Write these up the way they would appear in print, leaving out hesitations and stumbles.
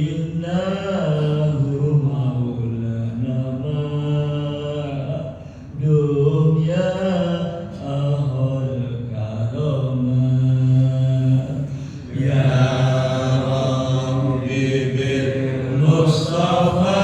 innahu maulana ma dunya ahol karama ya Rabbi bil Mustafa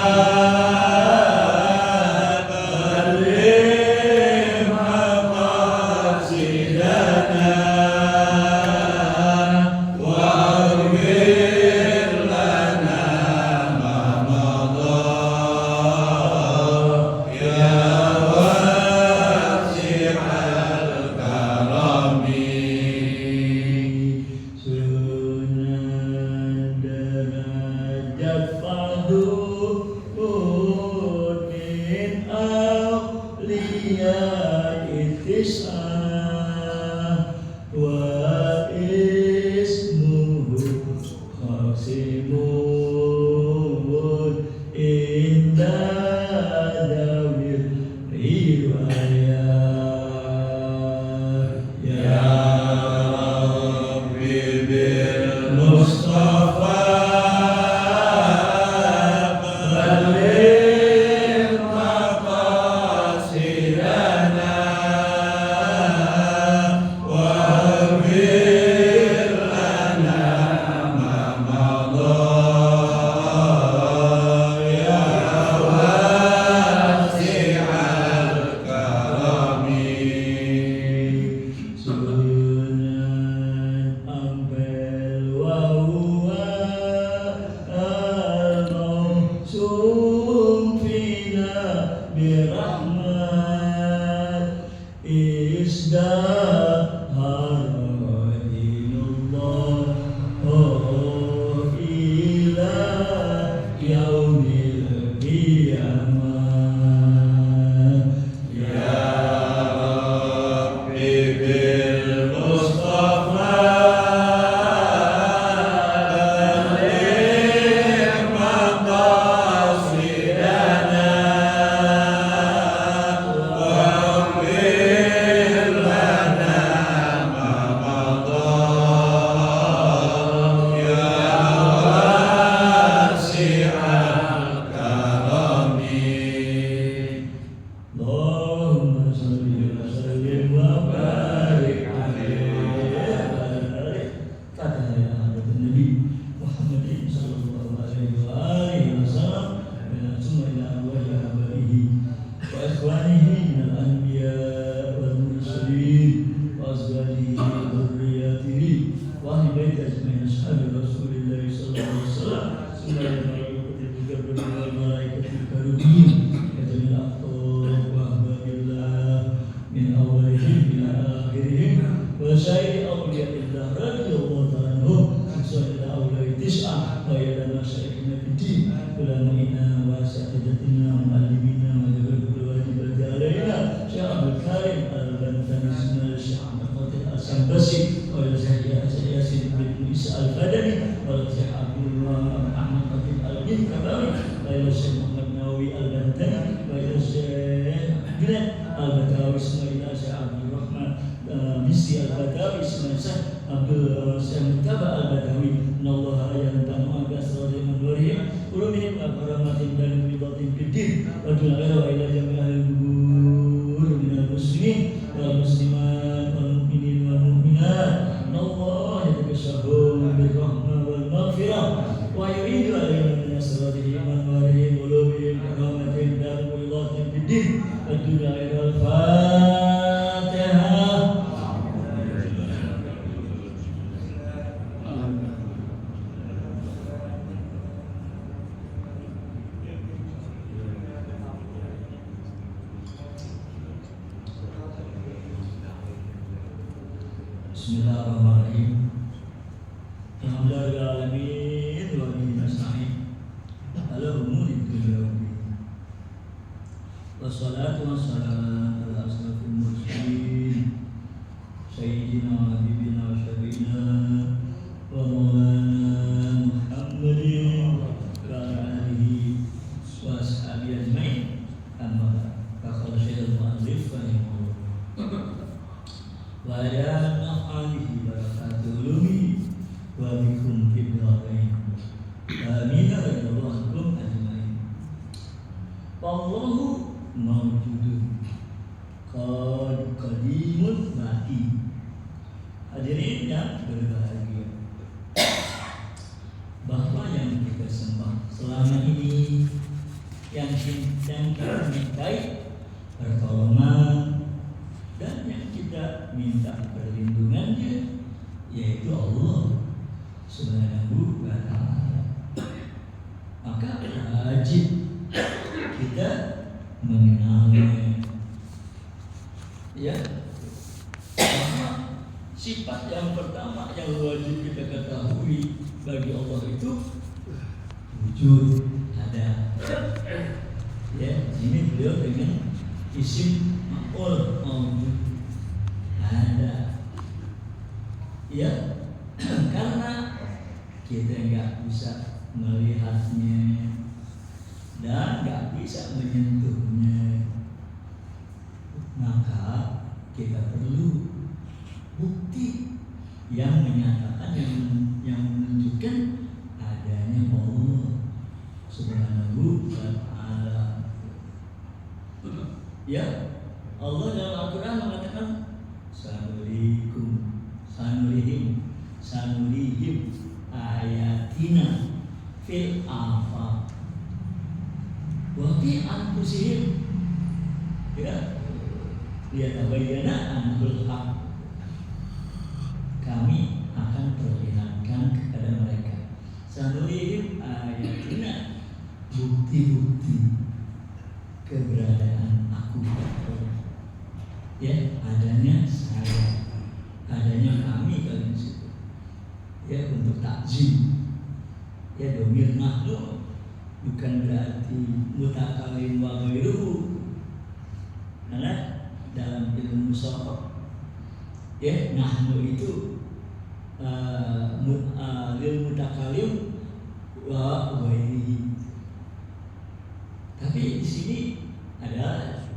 Bismillahirrahmanirrahim. Alhamdulillahirrahmanirrahim. Wa bihi nasta'in. Ala umuri dunya wa din. Wassalatu wassalamu ala asrafil mursalin sayyidina wa habibina wa syafiina wa maulana Muhammadin wa ala alihi wa ashabihi ajma'in. Amma ba'du. Syaikhul mu'allif wa ya naf'alihi wa ta'ulumi wa bikum fid dharain. Amina radhiyallahu anhum ajma'in. Wallahu mawjudun qadimun baqi. Hadirin yang berbahagia, bahwa yang kita sembah selama ini, yang kita mintai pertolongan dan yang kita minta perlindungannya, yaitu Allah Subhanahu wa ta'ala. Maka wajib kita mengenalnya, ya. Sifat yang pertama yang wajib kita ketahui bagi Allah itu wujud, ada. Ya, ini beliau dengan isim maf'ul, mawjud, ada. Ya, karena kita nggak bisa melihatnya dan nggak bisa menyentuhnya, maka kita perlu bukti yang menyatakan, yang menunjukkan adanya Allah Subhanahu wa ta'ala. Ya, Allah dalam Al-Quran mengatakan sanurihim ayatina fil afaq wa fi anfusihim, ya, liyatabayyana annahul haq. Kami akan perlihatkan kepada mereka sanurihim ayatina, bukti-bukti keberadaan aku, ya, adanya saya, adanya kami kalian situ, ya, untuk takzim, ya, domir nahnu bukan berarti mutakalim wa ghairuhu, karena dalam ilmu mushaf, ya, nahnu itu lil mutakalim wa ghairihi. Tapi di sini adalah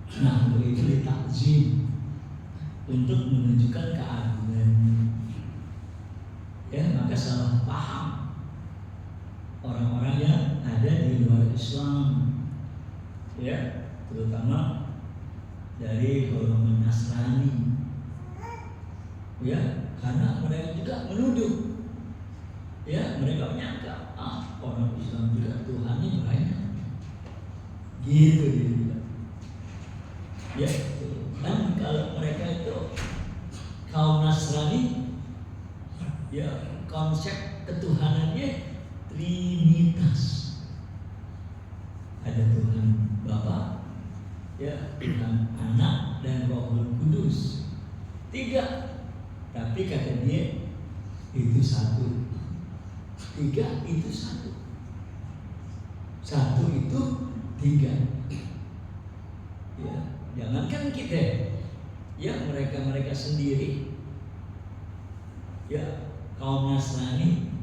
nahnu itu ditakzim untuk menunjukkan keagungan. Ya, maka salah paham orang-orang yang ada di luar Islam, ya, terutama dari golongan Nasrani, ya, karena mereka juga menuduh, ya, mereka menyangka orang Islam juga Tuhannya banyak, gitu dia bilang. Ya, dan kalau mereka itu kaum Nasrani, ya, konsep ketuhanannya Trinitas. Ada Tuhan Bapa, ya, Tuhan Anak dan Rohul Kudus. 3, tapi kata dia itu 1. 3 itu 1. 1 itu 3. Ya, jangankan kita, ya, mereka sendiri, ya, kaum Nasrani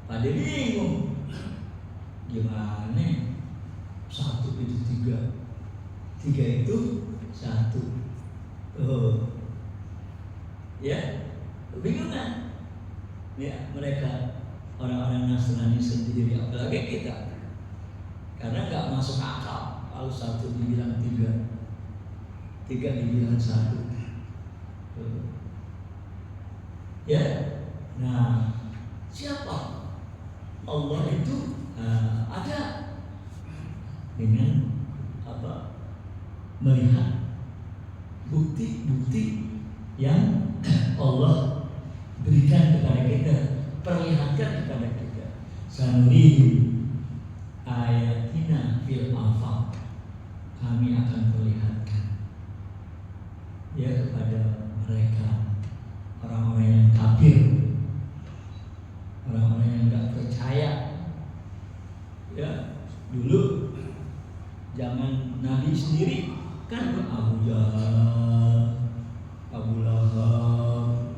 pada bingung gimana 1 itu 3, 3 itu 1. Ya, kebingungan, ya, mereka orang-orang Nasrani sendiri, apalagi kita, karena nggak masuk akal kalau 1 dibilang 3, 3 dibilang 1. Ya, nah, siapa Allah itu? Ada dengan apa? Melihat bukti-bukti yang Allah berikan kepada kita, perlihatkan kepada kita. Sanurihim ayatina fil afaq, kami akan perlihatkan, ya, kepada mereka, orang-orang yang kafir, orang-orang yang tidak percaya. Ya, dulu zaman Nabi sendiri kan Abu Jahal, Abu Lahab,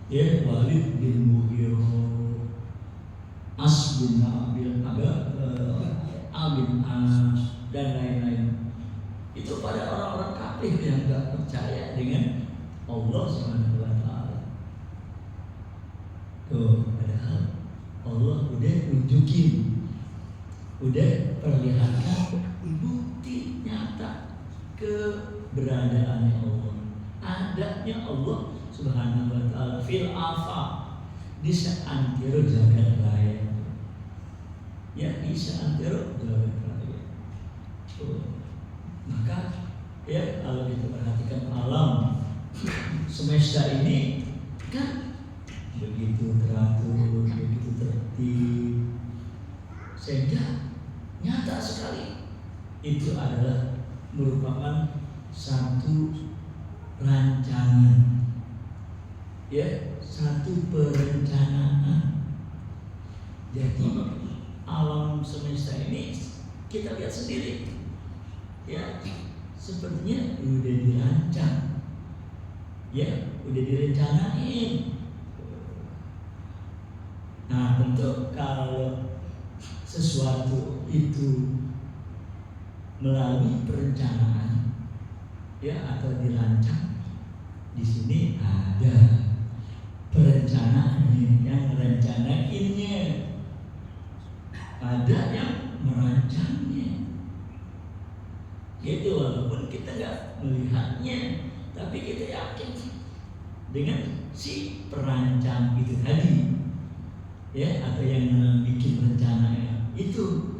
ya, Walid bin Mughirah, As bin Abil bin As, dan lain-lain. Itu pada orang-orang kafir yang tidak percaya dengan Allah Subhanahu wa ta'ala. Tuh, padahal Allah udah bikin, udah perlihatkan bukti nyata keberadaannya Allah, adanya Allah Subhanahu wa ta'ala fil afaq, di seantero jagat raya, ya di seantero jagat raya. Maka ya kalau kita perhatikan alam semesta ini kan begitu teratur, begitu tertib, sehingga nyata sekali itu adalah merupakan satu rancangan, ya satu perencanaan. Jadi alam semesta ini kita lihat sendiri, ya sepertinya udah dirancang, ya udah direncanain. Nah tentu kalau sesuatu itu melalui perencanaan, ya atau dirancang, di sini ada perencanaannya, yang merencanainnya, ada yang merancangnya. Itu walaupun kita nggak melihatnya, tapi kita yakin dengan si perancang itu tadi, ya atau yang bikin rencananya itu.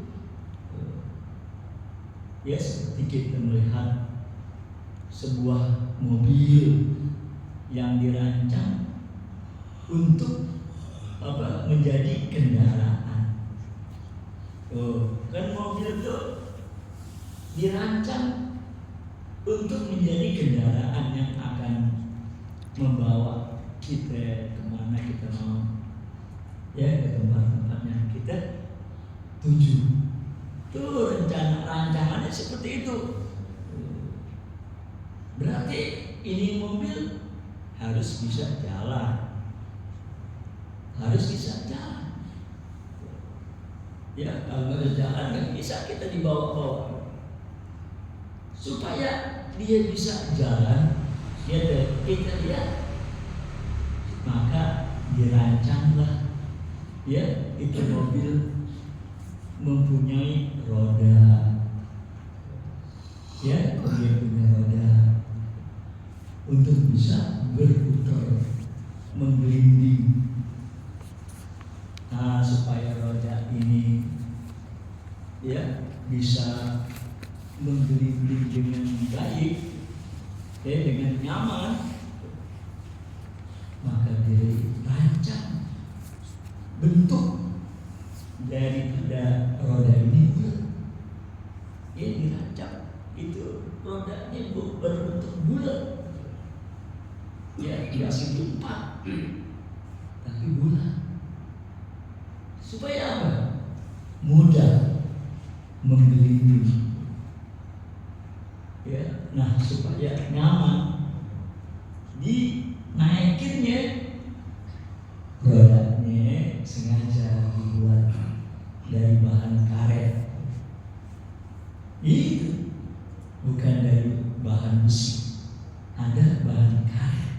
Ya seperti kita melihat sebuah mobil yang dirancang untuk menjadi kendaraan. Kan mobil itu dirancang untuk menjadi kendaraan yang akan membawa kita kemana kita mau, ya ke tempat-tempat yang kita tuju. Tuh rancangannya seperti itu. Berarti ini mobil harus bisa jalan, harus bisa jalan. Ya kalau nggak jalan nggak bisa kita dibawa-bawa. Supaya dia bisa jalan, kita lihat, maka dirancanglah, ya itu mobil mempunyai roda, ya dia punya roda untuk bisa berputar, menggelinding. Nah supaya roda ini ya bisa menggelinding dengan baik, ya dengan nyaman, maka dirancang bentuk daripada roda ini, ya dirancang itu rodanya berbentuk bulat, ya tidak segi empat, tapi bulat. Supaya apa? Mudah menggelinding. Ya, nah supaya nyaman dinaikinnya, rodanya sengaja dibuat dari bahan karet, itu bukan dari bahan besi, ada bahan karet,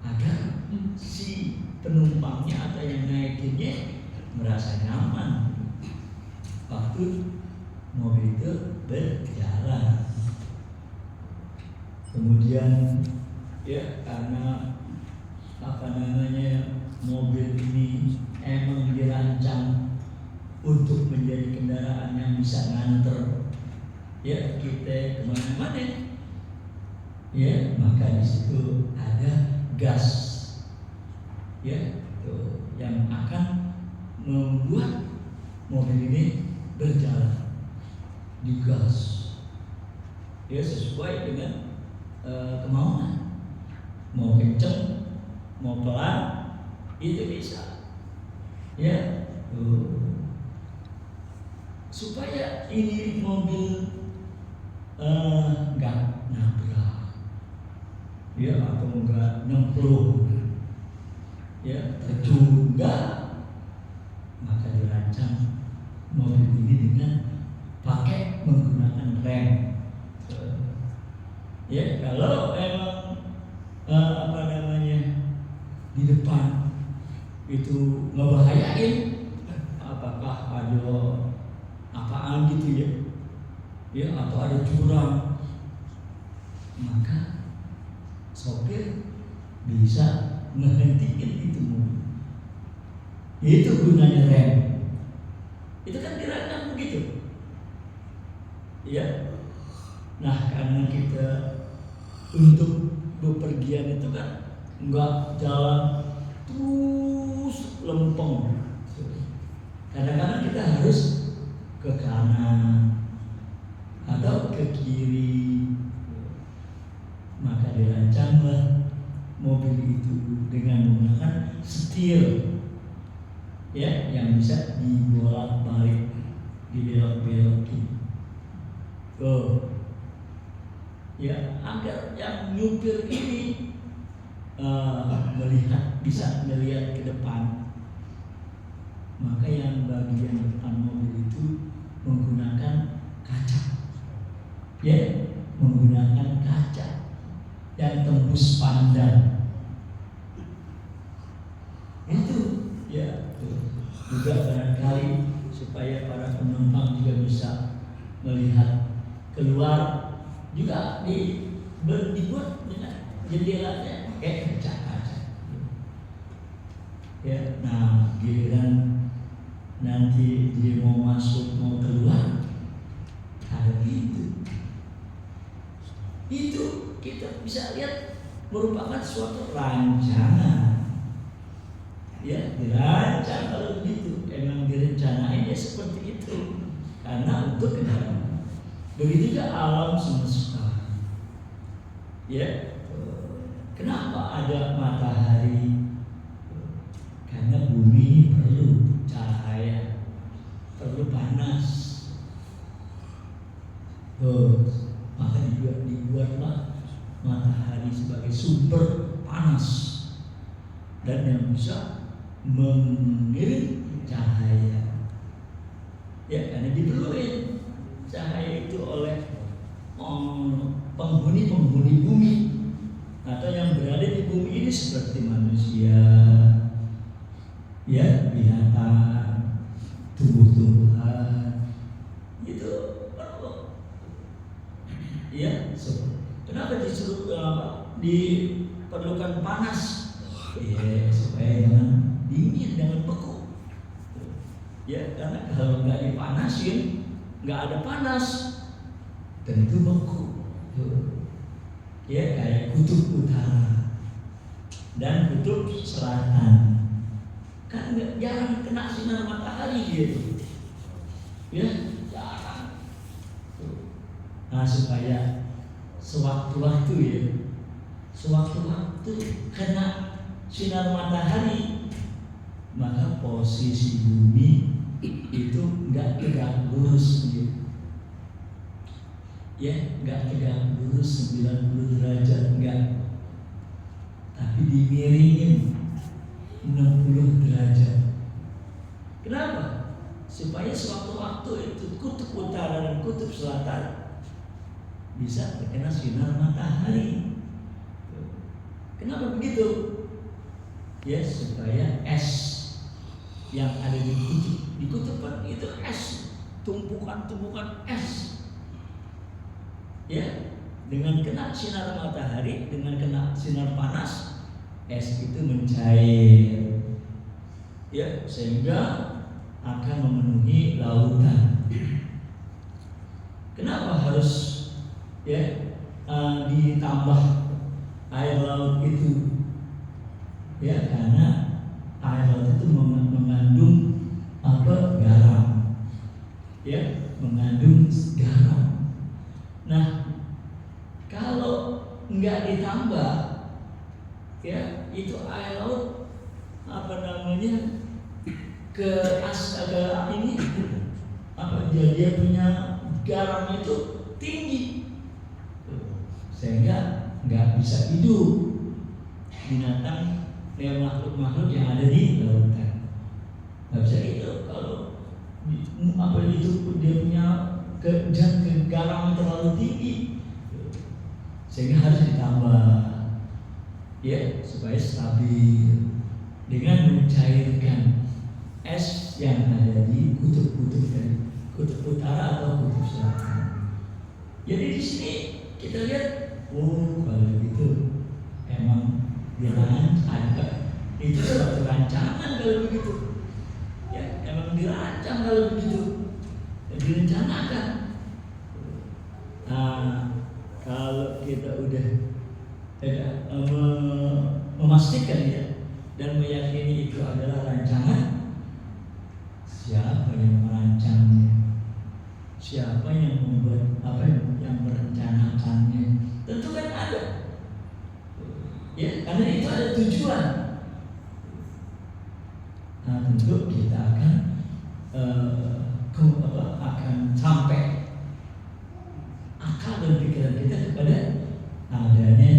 agar si penumpangnya atau yang naikinnya merasa nyaman waktu mobil itu berjalan. Kemudian ya karena mobil ini emang dirancang untuk menjadi kendaraan yang bisa nganter ya kita kemana-mana, ya maka di situ ada gas, ya tuh, yang akan membuat mobil ini berjalan, digas, ya sesuai dengan kemauan, mau kenceng, mau pelan, itu bisa, ya supaya ini mobil nggak nabrak, ya atau nggak nyemplung, ya terjun nggak, maka dirancang mobil ini dengan pakai menggunakan rem. Ya kalau emang di depan itu ngebahayain, ada apaan gitu ya atau ada jurang, maka sopir bisa menghentikan itu mobil. Itu gunanya rem. Itu kan dirancang begitu, ya. Nah, karena kita untuk bepergian itu kan enggak jalan terus lempeng. Kadang-kadang kita harus ke kanan atau ke kiri. Maka dirancanglah mobil itu dengan menggunakan setir, ya, yang bisa dibolak-balik, dibelok-belokin. Ya, agar yang nyupir ini bisa melihat ke depan. Maka yang bagian depan mobil itu menggunakan kaca, ya, menggunakan kaca yang tembus pandang. Itu, ya, juga barangkali supaya para penumpang juga bisa melihat keluar, juga dibuat dengan jendelanya kayak kaca-kaca. Ya, nah giliran nanti dia mau masuk mau keluar ada gitu. Itu kita bisa lihat merupakan suatu rancangan. Ya, dirancang kalau begitu, emang direncanain ya seperti itu karena untuk kendaraan. Begitu juga alam semesta. Ya, kenapa ada matahari? Karena bumi ini perlu cahaya, perlu panas. Maka dibuatlah matahari sebagai sumber panas dan yang bisa mengirim cahaya. Ya, karena diperlukan cahaya itu oleh penghuni bumi atau yang berada di bumi ini seperti manusia, ya, binatang, tumbuh-tumbuhan, itu perlu. Ya, kenapa diperlukan panas? Ya, supaya jangan dingin, jangan beku. Ya, karena kalau nggak dipanasin, nggak ada panas, tentu beku. Ya, kayak kutub utara dan kutub selatan. Kan jarang kena sinar matahari gitu. Ya, jarang. Nah, supaya sewaktu-waktu kena sinar matahari, maka posisi bumi itu nggak tegak lurus gitu. Ya, nggak tegak lurus 90 derajat, enggak, tapi dimiringin 60 derajat. Kenapa? Supaya sewaktu-waktu itu kutub utara dan kutub selatan bisa terkena sinar matahari. Kenapa begitu? Ya, supaya es yang ada di kutub itu es, tumpukan es. Ya, dengan kena sinar matahari, dengan kena sinar panas, es itu mencair, ya, sehingga akan memenuhi lautan. Kenapa harus ditambah air laut itu? Ya, karena air laut itu mengandung garam, ya, mengandung garam. Nah, kalau nggak ditambah, ya, itu air laut dia punya garam itu tinggi, sehingga nggak bisa hidup binatang makhluk-makhluk yang ada di lautan. Nggak bisa hidup kalau dia punya garam terlalu tinggi, sehingga harus ditambah, ya, supaya stabil dengan mencairkan es yang ada di kutub-kutub dari kutub utara atau kutub selatan. Jadi di sini kita lihat, oh kalau begitu emang ada itu suatu rancangan kalau begitu. Ya, emang dirancang kalau begitu, direncanakan. Nah, kalau kita udah memastikan ya dan meyakini itu adalah rancangan, siapa yang merancangnya? Siapa yang membuat yang merencanakannya? Tentu kan ada. Ya, karena itu ada tujuan. Nah, tentu kita akan sampai akal dan pikiran kita kepada adanya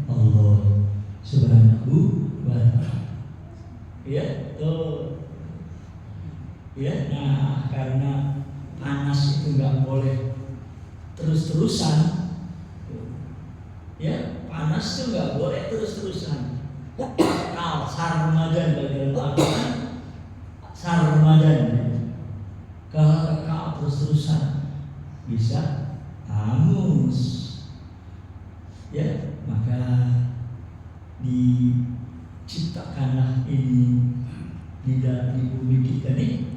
Allah Subhanahu wa Ta'ala. Ya, tuh. Ya, nah karena panas itu nggak boleh terus-terusan. Ya, panas itu nggak boleh terus-terusan. Kekal sarmadan dalam Al-Quran, sarmadan. Kalau kekal terus-terusan bisa hangus. Ya, maka diciptakanlah ini di bumi kita nih,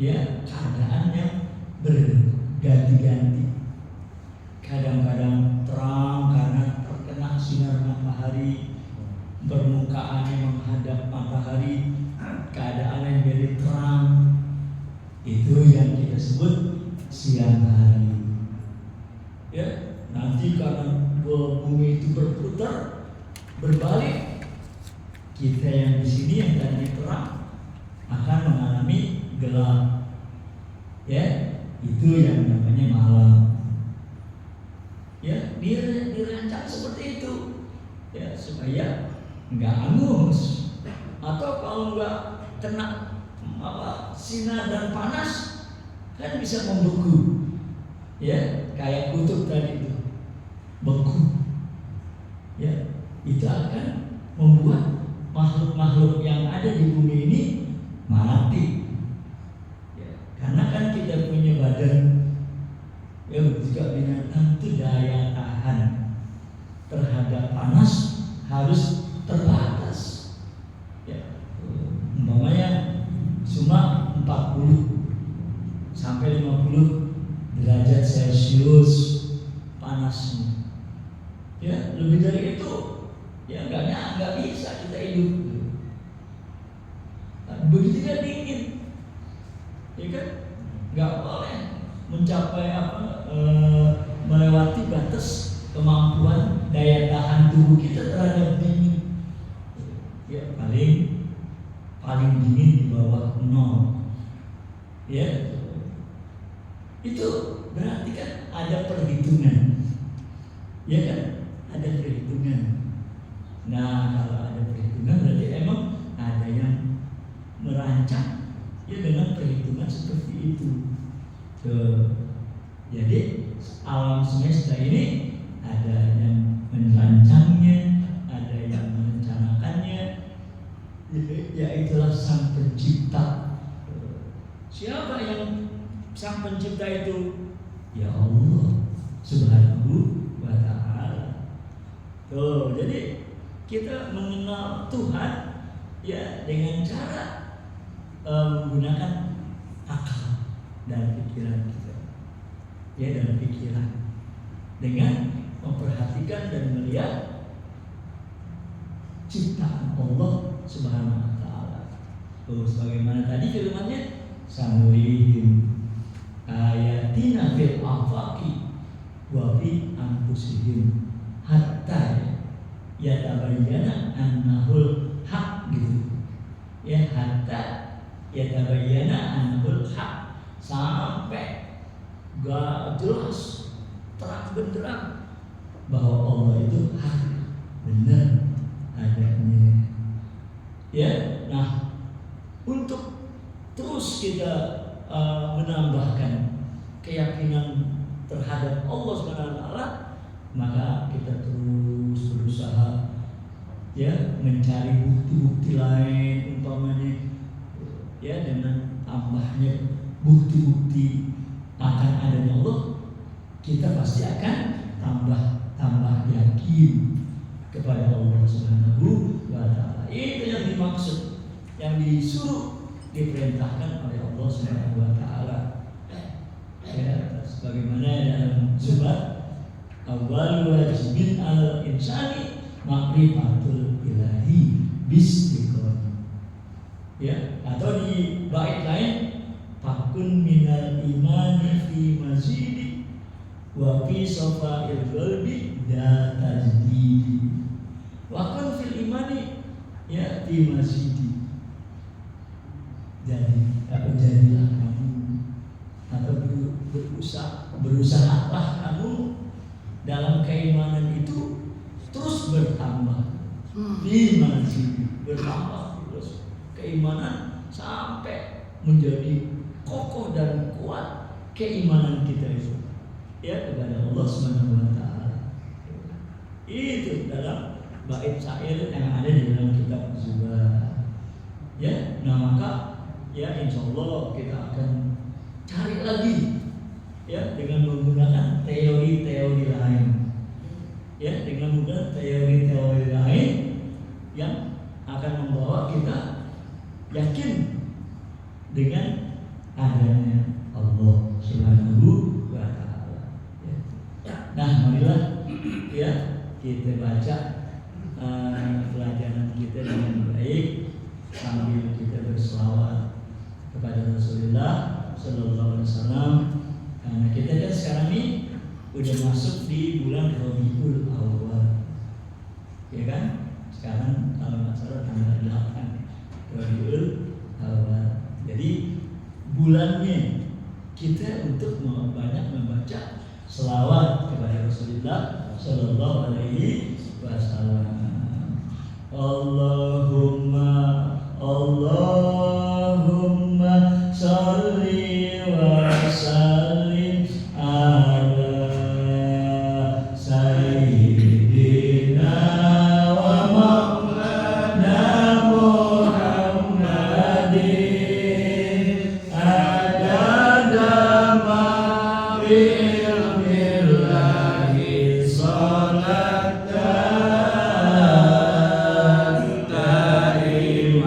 ya keadaan yang berganti-ganti. Kadang-kadang terang karena terkena sinar matahari, permukaannya menghadap matahari, keadaan yang jadi terang. Itu yang kita sebut siang hari. Ya, nanti karena bumi itu berputar, berbalik, kita yang di sini yang tadi terang akan mengalami gelap. Ya, itu yang namanya malam. Ya, dirancang seperti itu. Ya, supaya nggak hangus. Atau kalau nggak kena sinar dan panas, kan bisa membeku. Ya, kayak kutub tadi itu beku. Ya, itu akan membuat makhluk-makhluk yang ada di bumi ini mati. Ya, karena kan kita punya badan. Ya, jika binatang itu daya tahan terhadap panas harus terbatas. Ya, umpamanya cuma 40 sampai 50 derajat Celcius panasnya. Ya, lebih dari itu ya nggak bisa kita hidup. Begitu kan dingin, ya kan nggak boleh mencapai melewati batas kemampuan daya tahan tubuh kita terhadap dingin. Ya, paling dingin di bawah 0. Ya, itu berarti kan ada perhitungan. Ya kan, ada perhitungan. Nah, kalau ada perhitungan berarti emang ada yang merancang ya dengan perhitungan seperti itu. Jadi alam semesta ini ada yang merancangnya, ada yang merencanakannya. Ya itulah Sang Pencipta. Siapa yang Sang Pencipta itu? Ya Allah Subhanahu wa Ta'ala. Jadi kita mengenal Tuhan ya dengan cara menggunakan akal dan pikiran kita. Ya, dalam pikiran dengan memperhatikan dan melihat ciptaan Allah Subhanahu wa Ta'ala. Sebagaimana tadi firman-Nya, sanurihim ayatina fil afaqi wa fi anfusihim hatta yatabayyana annahul haq gitu. Ya, hatta yatabayyana annahul haq, sampai gak jelas terang benderang bahwa Allah itu hak, benar adanya. Ya, nah untuk terus kita menambahkan keyakinan terhadap Allah SWT, maka kita terus berusaha ya mencari bukti-bukti lain, umpamanya ya dengan tambahnya bukti-bukti akan adanya Allah, kita pasti akan tambah yakin kepada Allah Subhanahu wa Ta'ala. Itu yang dimaksud, yang disuruh, diperintahkan oleh Allah Subhanahu wa Ta'ala. Ya, sebagaimana dalam surat awal wajibin al insani ma'rifatul ilahi bistiqomah. Ya, atau di bait lain fakun minal imani fi mazidi wa fi safa'il qalbi da tajdidi. Wakun fil imani ya fi mazidi. Jadilah kamu atau berusahalah kamu dalam keimanan itu terus bertambah. Fi mazidi, bertambah terus keimanan sampai menjadi kokoh dan kuat keimanan kita itu ya kepada Allah Subhanahu wa Ta'ala. Itu dalam bait syair yang ada di dalam kitab Zuhad. Ya, nah maka ya insyaallah kita akan cari lagi ya dengan menggunakan teori-teori lain. Ya, dengan menggunakan teori-teori lain yang akan membawa kita yakin dengan adanya Allah Subhanahu wa Ta'ala. Ya. Nah, marilah ya kita baca pelajaran kita dengan baik sambil kita berselawat kepada Rasulullah Sallallahu Alaihi Wasallam. Karena kita kan sekarang ini udah masuk di bulan Rabiul Awal, ya kan? Sekarang kalau nggak salah tanggal 8 Rabiul Awal. Jadi bulannya kita untuk banyak membaca selawat kepada Rasulullah Sallallahu Alaihi Wasallam. Allahumma sholli wa sallim ala sayyidina wa maulana Muhammadin adada ma bi'ilmillahi salatan daimatan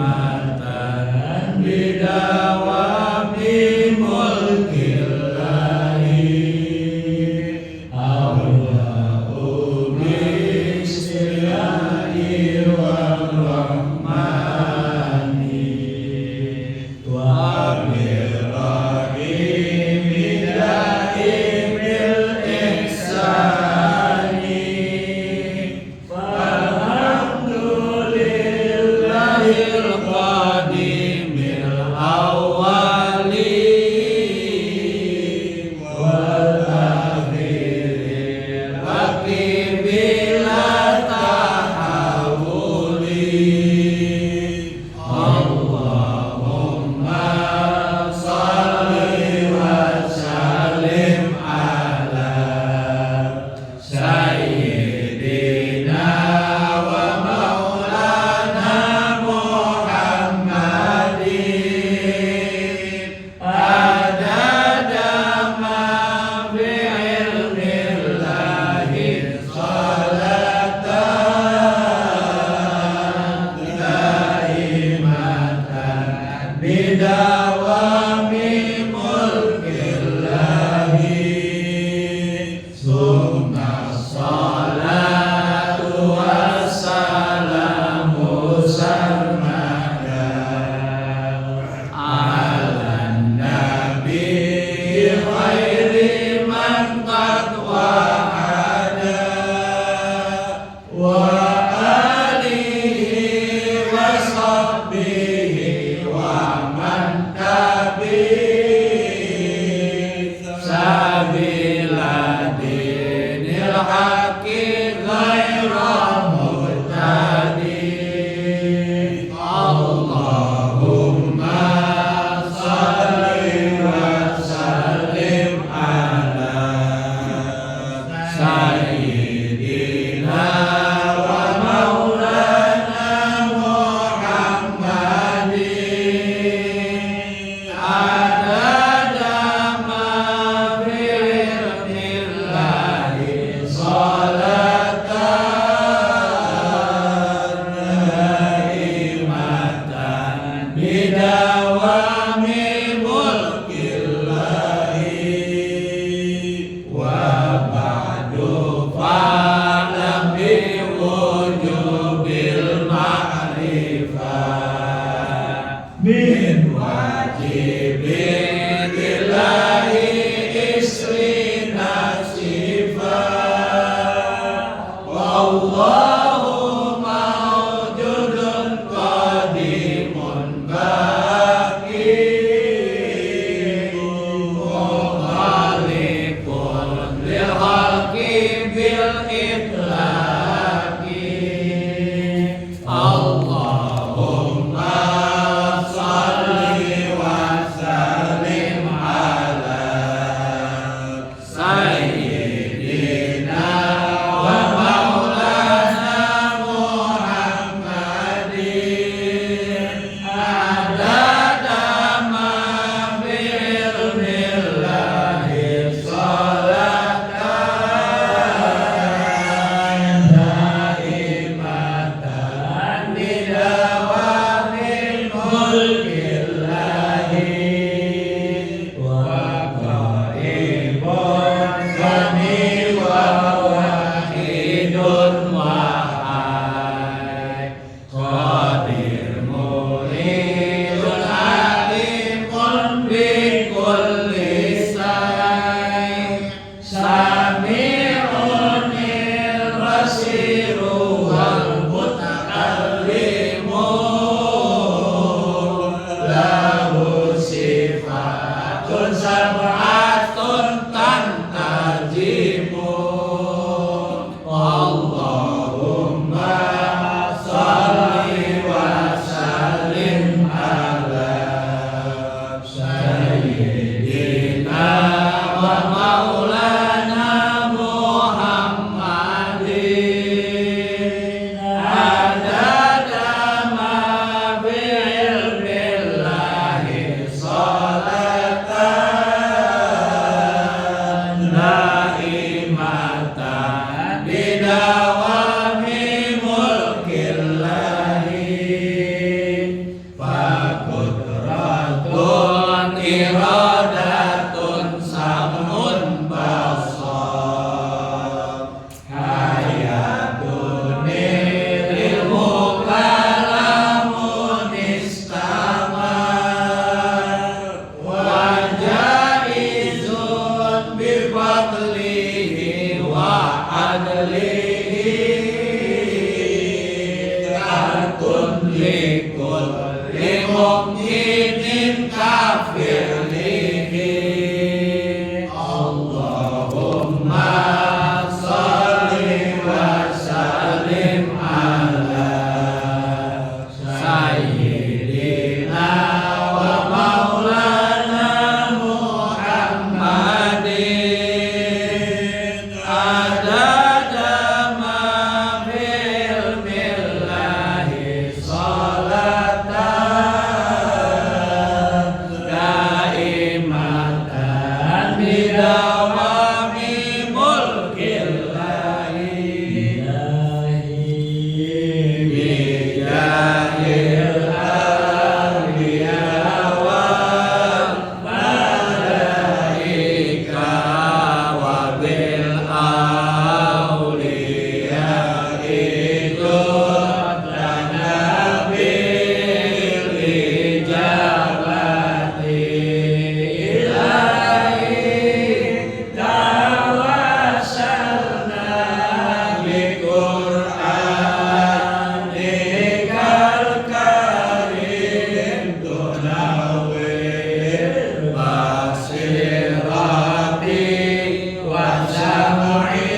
sab'atun tantajimun. Allahumma sholli wa sallim ala sayyidina wa maulana Muhammadin adada ma fi ilmillahi sholatan naimatan bidawami mulkillahi fakudratun iradatun samun basar hayatun ilmu kalamun istamar wajaizun bifadlihi wa adlihi katun likul limumkinin kafir lihi. Allahumma sholli wa sallim ala sayyidina wa maulana Muhammadin adada ma fi ilmillahi sholatan daimatan bidawami mulkillahi bijahil anbiya wal malaika wa bil awliya ikut lana bil ijabati ilahi tawassalna bi Qur'anikal karim tunawwir basirati wa sam'i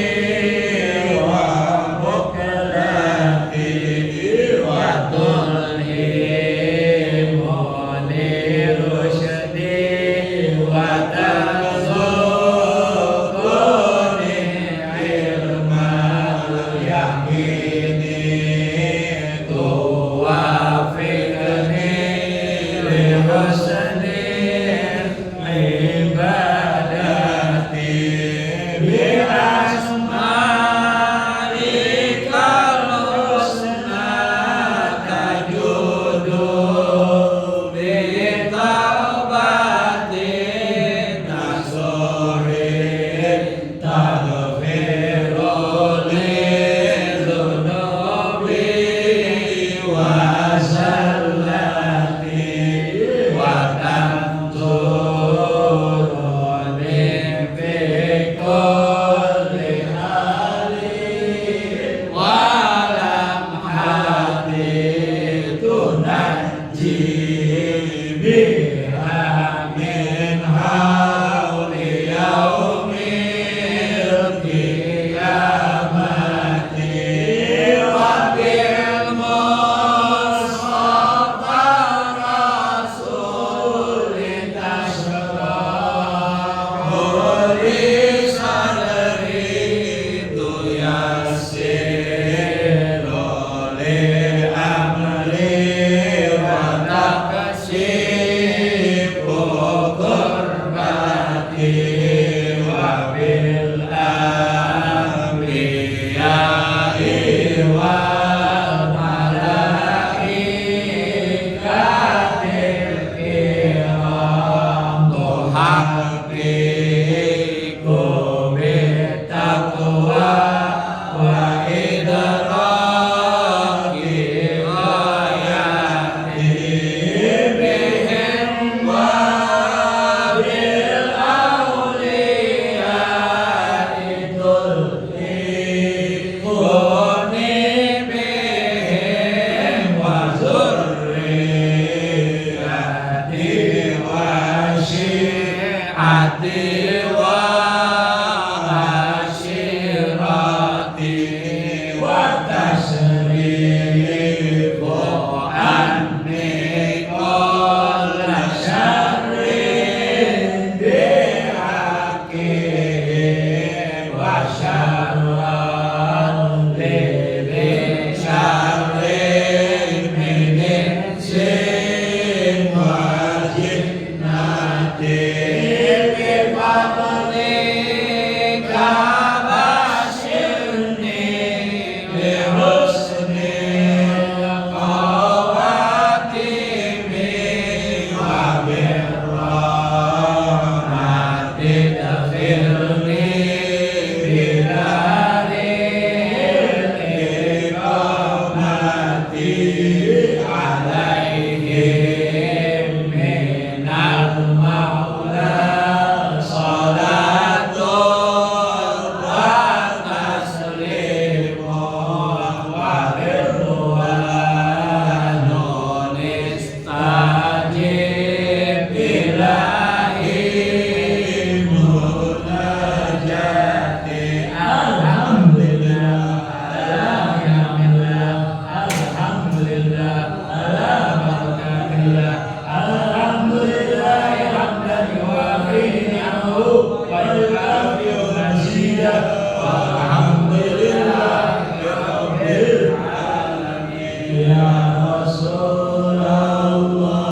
wa muqlati wa tulhimuni rusydi wa tarzuquni ilmal yaqini tuwafiqni li husnil ibadati bi asma'ikal husna tajudu bi taubatin nasuhin taghfiru li dhunubi wa zallati wa tanturuni fi kulli halin wa lam hati tunajji biha min hauli yaumil qiyamati wa bil mustafa rasulin tashrah li sadri tuyassiru li amri wa taqsifu qurbati wa bil anbiya'i wal malaikatil kiram tuhaqqiqu bittaqwa wa idraki ghayati bihim wa bil awliya tulhikuni bihim wa zurriyati wa syi'ati ati wa asyirati wa tasrifu anni kulla syarrin bihaqi wa syarran li syarrin min insin wa jinnati